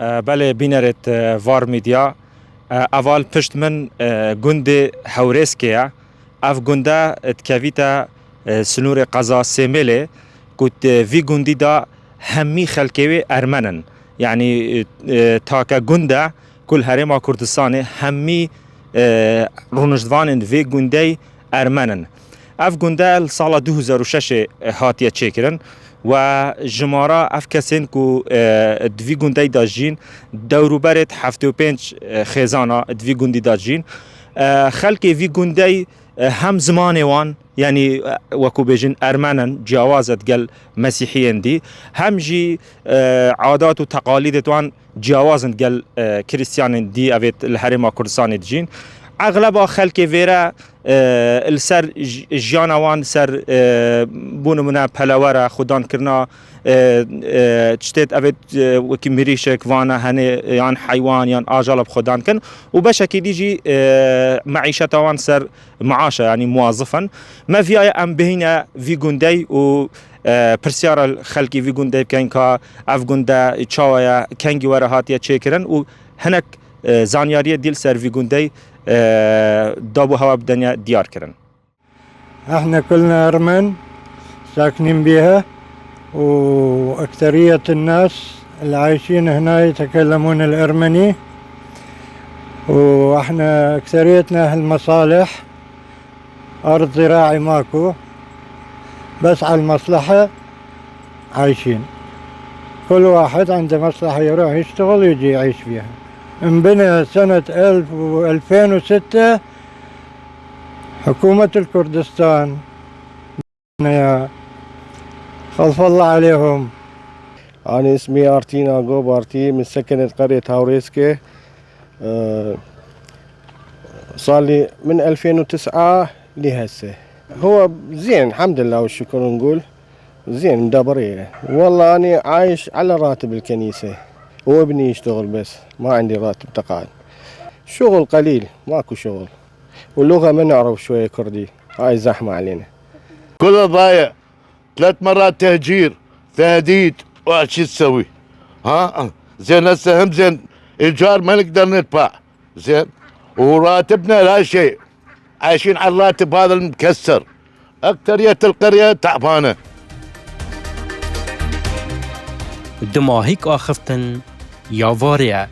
بله بینرت وار میدیا اول پشت من گنده هورسکیا اف گنده تکویتا سنور قضا سیمله کت وی گندی دا همی خلکوی ارمنن يعني تاكا گنده كل هرما كردستان همي رونجدوان في گندي ارمنن اف گنده سال 2006 هاتيه تشيكرن و جمارا اف کسین کو دوی گندی داجین دوروبرت 75 خزانه دوی گندی داجین خلق وی گندی هم زمان وان يعني وكو بيجن ارمنن جوازت قال مسيحيين دي هم جي عادات وتقاليد وان جوازن قال كريستيان دي ابيت الحرم كردستان دجين اغلب خلق فيرا السر جانوان سر بونو منا پلاورا خودان کرنا تشتت ابد وكي مريشك وانا هني يان حيوان يان اجالب خودان كن وبشكل يجي معيشة وان سر معاشة يعني موظفا ما في ام بهنا في جندي و برسيار الخلقي في جندي كان كا اف جندا تشاويا كانجي ورا هاتيا تشيكرن وهناك زانياريه ديل سر في جندي دابو هوا بدنيا ديار كرن. احنا كلنا ارمن ساكنين بها واكثرية الناس اللي عايشين هنا يتكلمون الارمني واحنا اكثريتنا اهل مصالح ارض زراعي ماكو بس على المصلحة عايشين كل واحد عنده مصلحة يروح يشتغل ويجي يعيش فيها. انبنى سنة 2006 حكومة الكردستان خلف الله عليهم. أنا اسمي أرتين أغوب أرتي من سكنة قرية هاوريسكي. صار لي من 2009 لهسه. هو زين الحمد لله والشكر نقول زين مدبرية. والله أنا عايش على راتب الكنيسة وابني يشتغل بس ما عندي راتب تقاعد شغل قليل ماكو شغل واللغة ما نعرف شوية كردي هاي زحمة علينا كله ضايع 3 مرات تهجير تهديد وش تسوي ها زين هسه هم زين ايجار ما نقدر ندفع زين وراتبنا لا شيء عايشين على الراتب هذا المكسر اكثرية القرية تعبانة دماهيك آخفتن يا واريا